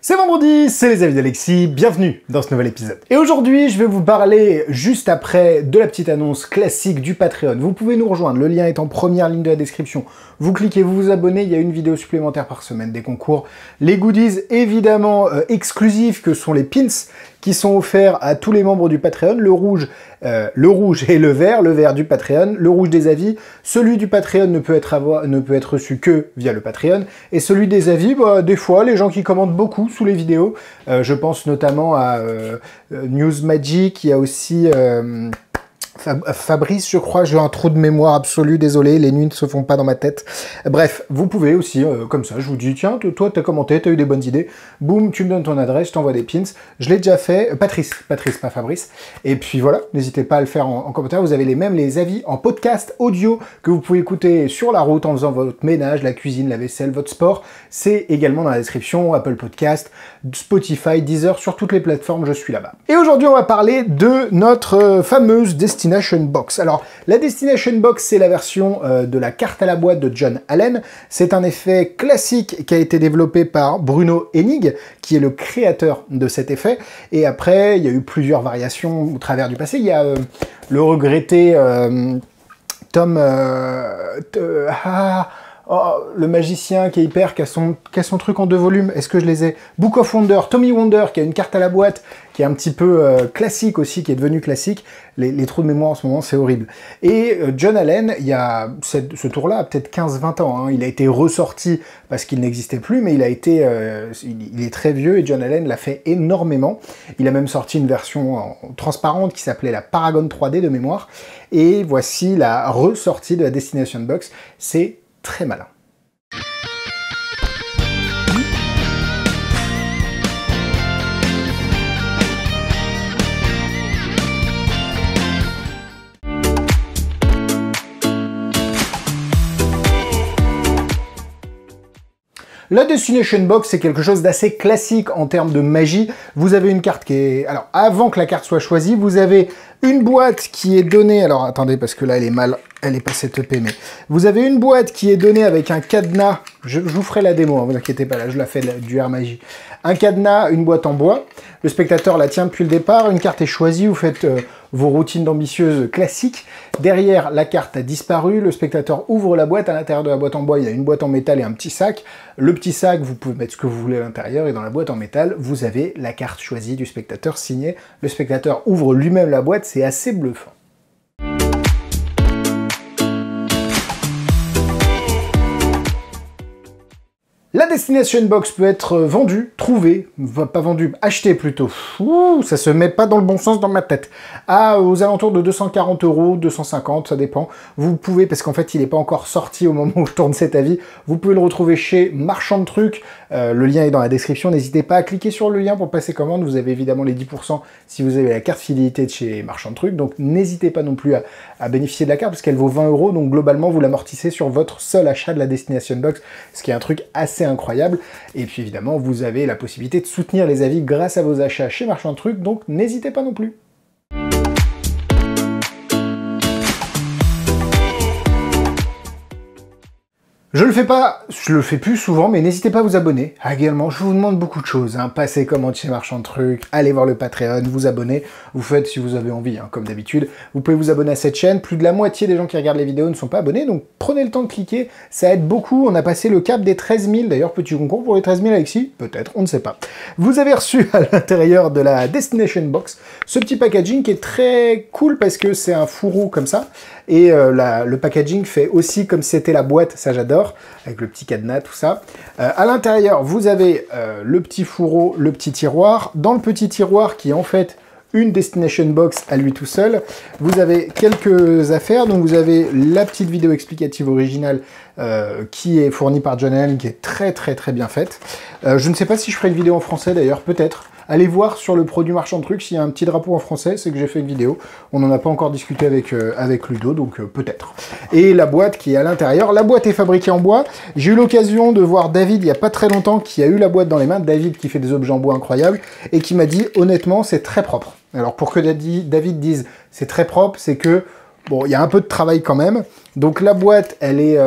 C'est vendredi, c'est les avis d'Alexis, bienvenue dans ce nouvel épisode. Et aujourd'hui, je vais vous parler juste après de la petite annonce classique du Patreon. Vous pouvez nous rejoindre, le lien est en première ligne de la description. Vous cliquez, vous vous abonnez, il y a une vidéo supplémentaire par semaine, des concours, les goodies évidemment exclusifs que sont les pins qui sont offerts à tous les membres du Patreon, le rouge et le vert du Patreon, le rouge des avis, celui du Patreon ne peut être reçu que via le Patreon, et celui des avis, des fois, les gens qui commentent beaucoup sous les vidéos, je pense notamment à News Magic, il y a aussi Fabrice, je crois, j'ai un trou de mémoire absolu, désolé, les nuits ne se font pas dans ma tête. Bref, vous pouvez aussi, comme ça, je vous dis, tiens, toi, t'as commenté, t'as eu des bonnes idées, boum, tu me donnes ton adresse, je t'envoie des pins. Je l'ai déjà fait, Patrice, pas Fabrice. Et puis voilà, n'hésitez pas à le faire en commentaire, vous avez les avis en podcast audio que vous pouvez écouter sur la route en faisant votre ménage, la cuisine, la vaisselle, votre sport. C'est également dans la description, Apple Podcast, Spotify, Deezer, sur toutes les plateformes, je suis là-bas. Et aujourd'hui, on va parler de notre fameuse Destination Box. Alors, la Destination Box, c'est la version de la carte à la boîte de John Allen. C'est un effet classique qui a été développé par Bruno Hennig, qui est le créateur de cet effet. Et après, il y a eu plusieurs variations au travers du passé. Il y a le regretté Tom... le magicien qui est hyper, qui a son truc en 2 volumes, est-ce que je les ai? Book of Wonder, Tommy Wonder, qui a une carte à la boîte, qui est un petit peu classique aussi, qui est devenu classique. Les trous de mémoire en ce moment, c'est horrible. Et John Allen, il y a ce tour-là, a peut-être 15-20 ans, hein. Il a été ressorti parce qu'il n'existait plus, mais il est très vieux, et John Allen l'a fait énormément. Il a même sorti une version transparente qui s'appelait la Paragon 3D de mémoire. Et voici la ressortie de la Destination Box. C'est très malin. La Destination Box, c'est quelque chose d'assez classique en termes de magie. Vous avez une carte qui est... Alors, avant que la carte soit choisie, vous avez une boîte qui est donnée... Alors, attendez, parce que là, elle est mal... Elle est pas setupée, mais... Vous avez une boîte qui est donnée avec un cadenas. Je vous ferai la démo, hein, vous inquiétez pas, là, je la fais du air magie. Un cadenas, une boîte en bois. Le spectateur la tient depuis le départ. Une carte est choisie, vous faites vos routines d'ambitieuses classiques. Derrière, la carte a disparu. Le spectateur ouvre la boîte. À l'intérieur de la boîte en bois, il y a une boîte en métal et un petit sac. Le petit sac, vous pouvez mettre ce que vous voulez à l'intérieur. Et dans la boîte en métal, vous avez la carte choisie du spectateur signée. Le spectateur ouvre lui-même la boîte. C'est assez bluffant. La Destination Box peut être vendue, trouvée, pas vendue, achetée plutôt. Ouh, ça se met pas dans le bon sens dans ma tête. Aux alentours de 240 €, 250, ça dépend. Vous pouvez, parce qu'en fait il n'est pas encore sorti au moment où je tourne cet avis, vous pouvez le retrouver chez Marchand de Trucs. Le lien est dans la description, n'hésitez pas à cliquer sur le lien pour passer commande. Vous avez évidemment les 10% si vous avez la carte fidélité de chez Marchand de Trucs. Donc n'hésitez pas non plus à bénéficier de la carte, parce qu'elle vaut 20 €. Donc globalement, vous l'amortissez sur votre seul achat de la Destination Box, ce qui est un truc assez incroyable. Et puis évidemment, vous avez la possibilité de soutenir les avis grâce à vos achats chez Marchand de Trucs, donc n'hésitez pas non plus. Je le fais plus souvent, mais n'hésitez pas à vous abonner. Également, je vous demande beaucoup de choses, hein. Passez commande chez Marchand de Trucs, allez voir le Patreon, vous abonnez, vous faites si vous avez envie, hein, comme d'habitude. Vous pouvez vous abonner à cette chaîne, plus de la moitié des gens qui regardent les vidéos ne sont pas abonnés, donc prenez le temps de cliquer, ça aide beaucoup. On a passé le cap des 13 000, d'ailleurs petit concours pour les 13 000 Alexis, peut-être, on ne sait pas. Vous avez reçu à l'intérieur de la Destination Box ce petit packaging qui est très cool parce que c'est un fourreau comme ça, et le packaging fait aussi comme si c'était la boîte, ça j'adore, avec le petit cadenas, tout ça. À l'intérieur, vous avez le petit fourreau, le petit tiroir. Dans le petit tiroir, qui est en fait une Destination Box à lui tout seul, vous avez quelques affaires. Donc vous avez la petite vidéo explicative originale qui est fournie par John Allen, qui est très bien faite. Je ne sais pas si je ferai une vidéo en français d'ailleurs, peut-être. Allez voir sur le produit Marchand de Trucs, s'il y a un petit drapeau en français, c'est que j'ai fait une vidéo. On n'en a pas encore discuté avec Ludo, donc peut-être. Et la boîte qui est à l'intérieur. La boîte est fabriquée en bois. J'ai eu l'occasion de voir David il n'y a pas très longtemps qui a eu la boîte dans les mains. David qui fait des objets en bois incroyables et qui m'a dit honnêtement c'est très propre. Alors pour que David dise c'est très propre, c'est que Bon, il y a un peu de travail quand même. Donc la boîte, elle est...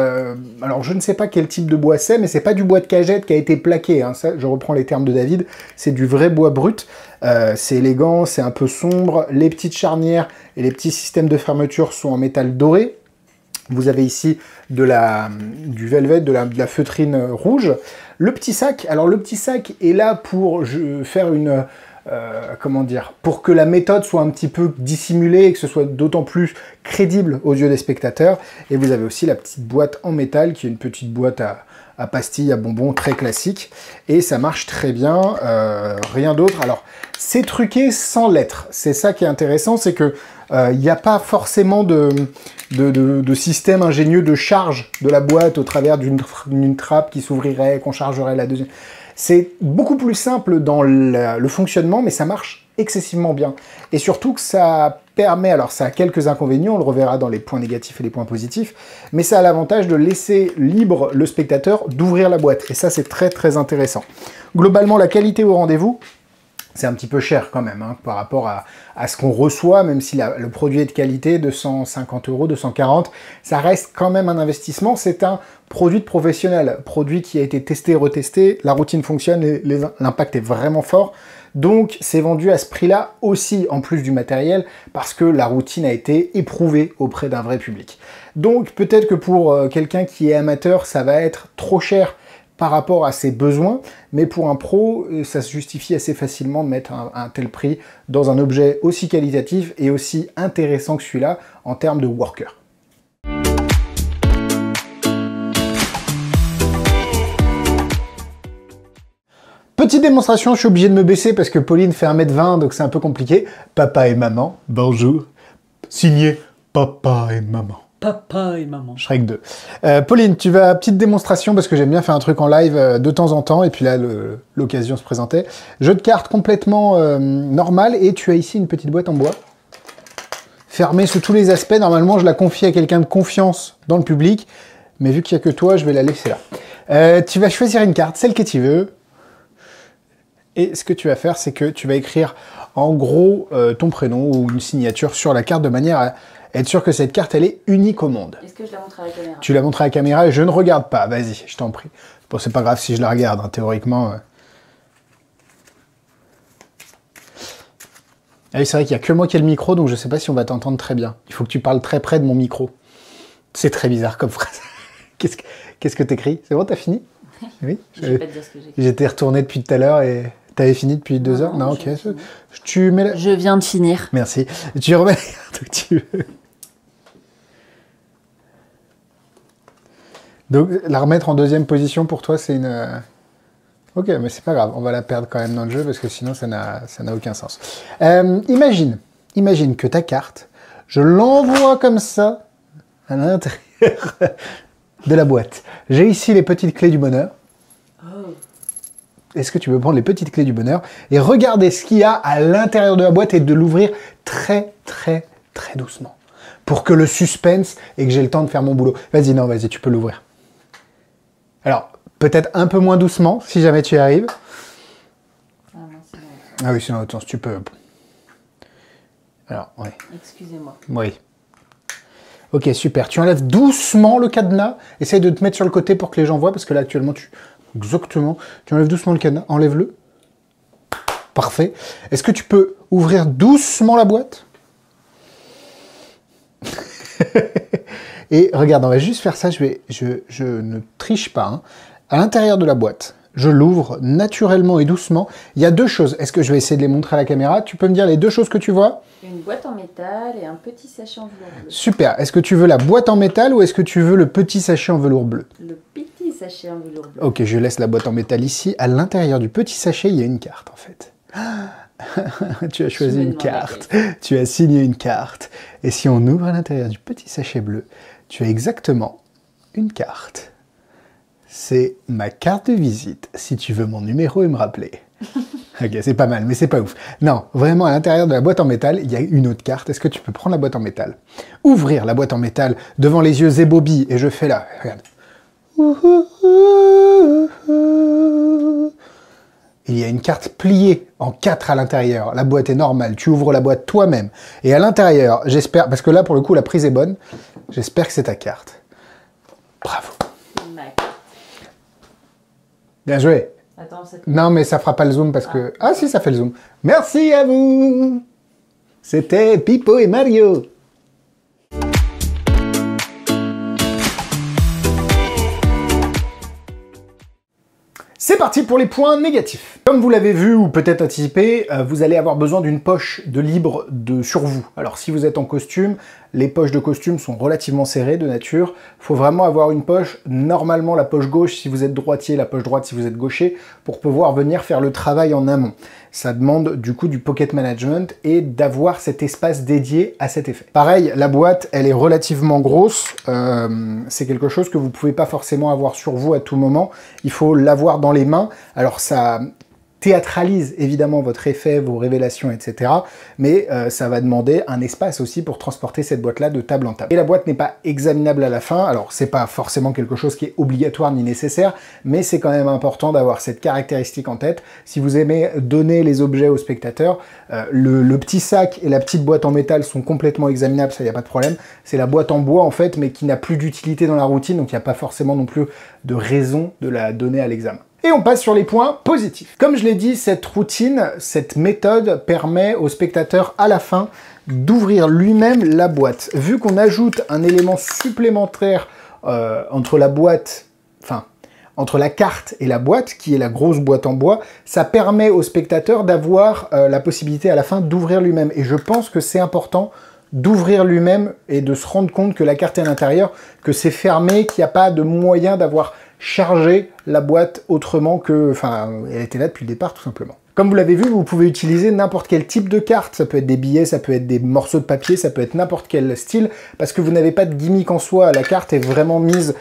alors je ne sais pas quel type de bois c'est, mais c'est pas du bois de cagette qui a été plaqué. Hein. Ça, je reprends les termes de David. C'est du vrai bois brut. C'est élégant, c'est un peu sombre. Les petites charnières et les petits systèmes de fermeture sont en métal doré. Vous avez ici du velvet, de la feutrine rouge. Le petit sac, alors le petit sac est là pour faire une... comment dire, pour que la méthode soit un petit peu dissimulée et que ce soit d'autant plus crédible aux yeux des spectateurs. Et vous avez aussi la petite boîte en métal qui est une petite boîte à pastilles, à bonbons très classique. Et ça marche très bien, rien d'autre. Alors, c'est truqué sans lettres. C'est ça qui est intéressant, c'est que il n'y a pas forcément de système ingénieux de charge de la boîte au travers d'une trappe qui s'ouvrirait, qu'on chargerait la deuxième. C'est beaucoup plus simple dans le fonctionnement, mais ça marche excessivement bien. Et surtout que ça permet, alors ça a quelques inconvénients, on le reverra dans les points négatifs et les points positifs, mais ça a l'avantage de laisser libre le spectateur d'ouvrir la boîte. Et ça, c'est très très intéressant. Globalement, la qualité au rendez-vous, c'est un petit peu cher quand même, hein, par rapport à ce qu'on reçoit, même si le produit est de qualité, 250 €, 240, ça reste quand même un investissement. C'est un produit de professionnel, produit qui a été testé, retesté, la routine fonctionne et l'impact est vraiment fort. Donc c'est vendu à ce prix-là aussi, en plus du matériel, parce que la routine a été éprouvée auprès d'un vrai public. Donc peut-être que pour quelqu'un qui est amateur, ça va être trop cher par rapport à ses besoins, mais pour un pro, ça se justifie assez facilement de mettre un tel prix dans un objet aussi qualitatif et aussi intéressant que celui-là en termes de worker. Petite démonstration, je suis obligé de me baisser parce que Pauline fait 1m20, donc c'est un peu compliqué. Papa et maman, bonjour. Signé Papa et maman. Papa et maman. Shrek 2. Pauline, tu vas, petite démonstration, parce que j'aime bien faire un truc en live de temps en temps, et puis là, l'occasion se présentait. Jeu de cartes complètement normal, et tu as ici une petite boîte en bois, fermée sous tous les aspects. Normalement, je la confie à quelqu'un de confiance dans le public, mais vu qu'il n'y a que toi, je vais la laisser là. Tu vas choisir une carte, celle que tu veux, et ce que tu vas faire, c'est que tu vas écrire en gros ton prénom ou une signature sur la carte de manière à être sûr que cette carte, elle est unique au monde. Est-ce que je la montre à la caméra? Tu la montres à la caméra et je ne regarde pas. Vas-y, je t'en prie. Bon, c'est pas grave si je la regarde, hein, théoriquement. Ah oui, c'est vrai qu'il n'y a que moi qui ai le micro, donc je sais pas si on va t'entendre très bien. Il faut que tu parles très près de mon micro. C'est très bizarre comme phrase. Qu'est-ce que t'écris? C'est bon, t'as fini? Oui. Je vais pas te dire ce que j'écris. J'étais retourné depuis tout à l'heure et... T'avais fini depuis 2 heures? Non, ok. Tu mets la... Je viens de finir. Merci. Tu remets la carte que tu veux. Donc, la remettre en deuxième position, pour toi, c'est une... Ok, mais c'est pas grave. On va la perdre quand même dans le jeu, parce que sinon, ça n'a aucun sens. Imagine que ta carte, je l'envoie comme ça à l'intérieur de la boîte. J'ai ici les petites clés du bonheur. Est-ce que tu peux prendre les petites clés du bonheur et regarder ce qu'il y a à l'intérieur de la boîte et de l'ouvrir très, très, très doucement pour que le suspense et que j'ai le temps de faire mon boulot. Vas-y, non, vas-y, tu peux l'ouvrir. Alors, peut-être un peu moins doucement, si jamais tu y arrives. Ah oui, c'est dans l'autre sens, tu peux. Alors, oui. Excusez-moi. Oui. Ok, super. Tu enlèves doucement le cadenas. Essaye de te mettre sur le côté pour que les gens voient, parce que là, actuellement, tu... Exactement. Tu enlèves doucement le cadenas. Enlève-le. Parfait. Est-ce que tu peux ouvrir doucement la boîte? Et regarde, on va juste faire ça. Je ne triche pas. Hein. À l'intérieur de la boîte, je l'ouvre naturellement et doucement. Il y a deux choses. Est-ce que je vais essayer de les montrer à la caméra? Tu peux me dire les deux choses que tu vois? Une boîte en métal et un petit sachet en velours bleu. Super. Est-ce que tu veux la boîte en métal ou est-ce que tu veux le petit sachet en velours bleu? Le petit sachet en velours bleu. Ok, je laisse la boîte en métal ici. À l'intérieur du petit sachet, il y a une carte, en fait. Tu as choisi une carte. Tu as signé une carte. Et si on ouvre à l'intérieur du petit sachet bleu, tu as exactement une carte. C'est ma carte de visite, si tu veux mon numéro et me rappeler. Ok, c'est pas mal, mais c'est pas ouf. Non, vraiment, à l'intérieur de la boîte en métal, il y a une autre carte. Est-ce que tu peux prendre la boîte en métal? Ouvrir la boîte en métal devant les yeux ébobis, et je fais là, regarde. il y a une carte pliée en 4 à l'intérieur. La boîte est normale, tu ouvres la boîte toi-même. Et à l'intérieur, j'espère, parce que là pour le coup la prise est bonne, j'espère que c'est ta carte. Bravo. Bien joué. Attends, non mais ça fera pas le zoom parce que... Ah si, ça fait le zoom. Merci à vous. C'était Pipo et Mario. C'est parti pour les points négatifs. Comme vous l'avez vu ou peut-être anticipé, vous allez avoir besoin d'une poche de libre sur vous. Alors si vous êtes en costume, les poches de costume sont relativement serrées de nature. Il faut vraiment avoir une poche, normalement la poche gauche si vous êtes droitier, la poche droite si vous êtes gaucher, pour pouvoir venir faire le travail en amont. Ça demande du coup du pocket management et d'avoir cet espace dédié à cet effet. Pareil, la boîte, elle est relativement grosse. C'est quelque chose que vous pouvez pas forcément avoir sur vous à tout moment. Il faut l'avoir dans les mains. Alors ça théâtralise évidemment votre effet, vos révélations, etc. Mais ça va demander un espace aussi pour transporter cette boîte-là de table en table. Et la boîte n'est pas examinable à la fin, alors c'est pas forcément quelque chose qui est obligatoire ni nécessaire, mais c'est quand même important d'avoir cette caractéristique en tête. Si vous aimez donner les objets aux spectateurs, le petit sac et la petite boîte en métal sont complètement examinables, ça y a pas de problème. C'est la boîte en bois en fait, mais qui n'a plus d'utilité dans la routine, donc il n'y a pas forcément non plus de raison de la donner à l'examen. Et on passe sur les points positifs. Comme je l'ai dit, cette routine, cette méthode permet au spectateur à la fin d'ouvrir lui-même la boîte. Vu qu'on ajoute un élément supplémentaire entre la boîte, enfin, entre la carte et la boîte, qui est la grosse boîte en bois, ça permet au spectateur d'avoir la possibilité à la fin d'ouvrir lui-même. Et je pense que c'est important d'ouvrir lui-même et de se rendre compte que la carte est à l'intérieur, que c'est fermé, qu'il n'y a pas de moyen d'avoir chargé la boîte autrement que... Enfin, elle était là depuis le départ, tout simplement. Comme vous l'avez vu, vous pouvez utiliser n'importe quel type de carte. Ça peut être des billets, ça peut être des morceaux de papier, ça peut être n'importe quel style, parce que vous n'avez pas de gimmick en soi. La carte est vraiment mise...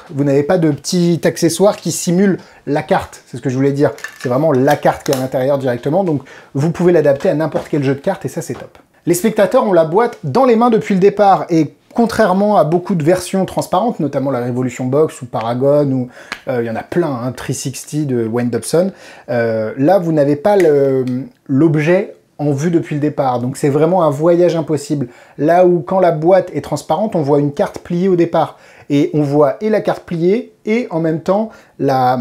vous n'avez pas de petit accessoire qui simule la carte. C'est ce que je voulais dire. C'est vraiment la carte qui est à l'intérieur directement. Donc, vous pouvez l'adapter à n'importe quel jeu de cartes, et ça, c'est top. Les spectateurs ont la boîte dans les mains depuis le départ, et contrairement à beaucoup de versions transparentes, notamment la Revolution Box ou Paragon, ou il y en a plein, hein, 360 de Wayne Dobson, là vous n'avez pas l'objet en vue depuis le départ, donc c'est vraiment un voyage impossible. Là où quand la boîte est transparente, on voit une carte pliée au départ, et on voit et la carte pliée, et en même temps la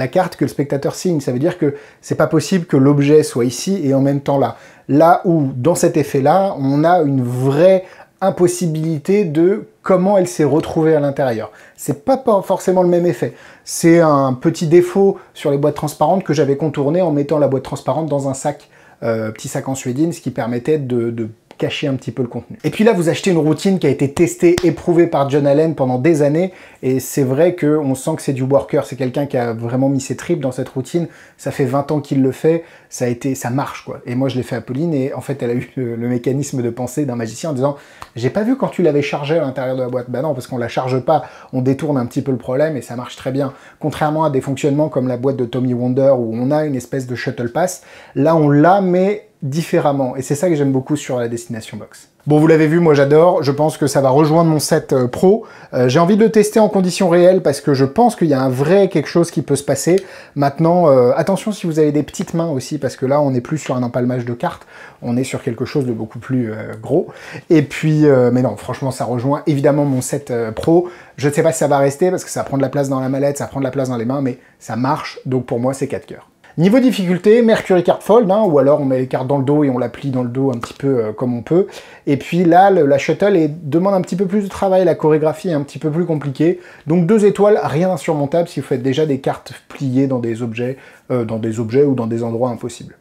carte que le spectateur signe. Ça veut dire que c'est pas possible que l'objet soit ici et en même temps là. Là où, dans cet effet-là, on a une vraie impossibilité de comment elle s'est retrouvée à l'intérieur. C'est pas forcément le même effet. C'est un petit défaut sur les boîtes transparentes que j'avais contourné en mettant la boîte transparente dans un sac, petit sac en suédine, ce qui permettait de cacher un petit peu le contenu. Et puis là, vous achetez une routine qui a été testée, éprouvée par John Allen pendant des années, et c'est vrai qu'on sent que c'est du worker, c'est quelqu'un qui a vraiment mis ses tripes dans cette routine, ça fait 20 ans qu'il le fait, ça marche quoi. Et moi je l'ai fait à Pauline, et en fait elle a eu le mécanisme de pensée d'un magicien en disant « J'ai pas vu quand tu l'avais chargé à l'intérieur de la boîte ». Bah non, parce qu'on la charge pas, on détourne un petit peu le problème et ça marche très bien. Contrairement à des fonctionnements comme la boîte de Tommy Wonder où on a une espèce de shuttle pass, là on l'a mais différemment, et c'est ça que j'aime beaucoup sur la Destination Box. Bon, vous l'avez vu, moi j'adore, je pense que ça va rejoindre mon set pro. J'ai envie de le tester en conditions réelles parce que je pense qu'il y a un vrai quelque chose qui peut se passer. Maintenant, attention si vous avez des petites mains aussi, parce que là on n'est plus sur un empalmage de cartes, on est sur quelque chose de beaucoup plus gros. Et puis, mais non, franchement ça rejoint évidemment mon set pro. Je ne sais pas si ça va rester parce que ça prend de la place dans la mallette, ça prend de la place dans les mains, mais ça marche, donc pour moi c'est 4 cœurs. Niveau difficulté, Mercury Card Fold, hein, ou alors on met les cartes dans le dos et on la plie dans le dos un petit peu comme on peut. Et puis là, la shuttle demande un petit peu plus de travail, la chorégraphie est un petit peu plus compliquée. Donc 2 étoiles, rien d'insurmontable si vous faites déjà des cartes pliées dans des objets ou dans des endroits impossibles.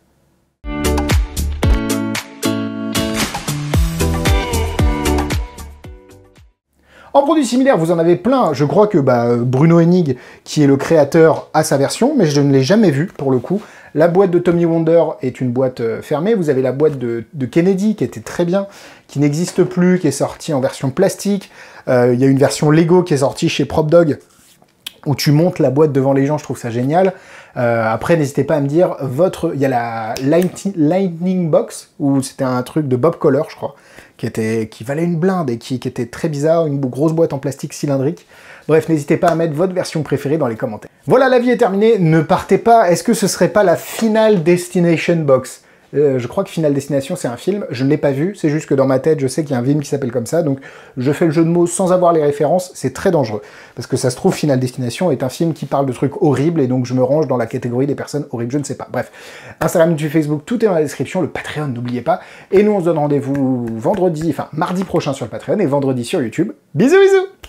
En produits similaires, vous en avez plein. Je crois que Bruno Hennig, qui est le créateur, a sa version, mais je ne l'ai jamais vue pour le coup. La boîte de Tommy Wonder est une boîte fermée. Vous avez la boîte de Kennedy, qui était très bien, qui n'existe plus, qui est sortie en version plastique. Il y a une version Lego qui est sortie chez PropDog, où tu montes la boîte devant les gens, je trouve ça génial. Après, n'hésitez pas à me dire, il y a la Lightning Box, où c'était un truc de Bob Color, je crois, qui valait une blinde et qui était très bizarre, une grosse boîte en plastique cylindrique. Bref, n'hésitez pas à mettre votre version préférée dans les commentaires. Voilà, la vie est terminée, ne partez pas. Est-ce que ce serait pas la Final Destination Box? Je crois que Final Destination, c'est un film, je ne l'ai pas vu, c'est juste que dans ma tête, je sais qu'il y a un film qui s'appelle comme ça, donc je fais le jeu de mots sans avoir les références, c'est très dangereux. Parce que ça se trouve, Final Destination est un film qui parle de trucs horribles, et donc je me range dans la catégorie des personnes horribles, je ne sais pas. Bref, Instagram, YouTube, Facebook, tout est dans la description, le Patreon, n'oubliez pas, et nous on se donne rendez-vous mardi prochain sur le Patreon, et vendredi sur YouTube. Bisous bisous!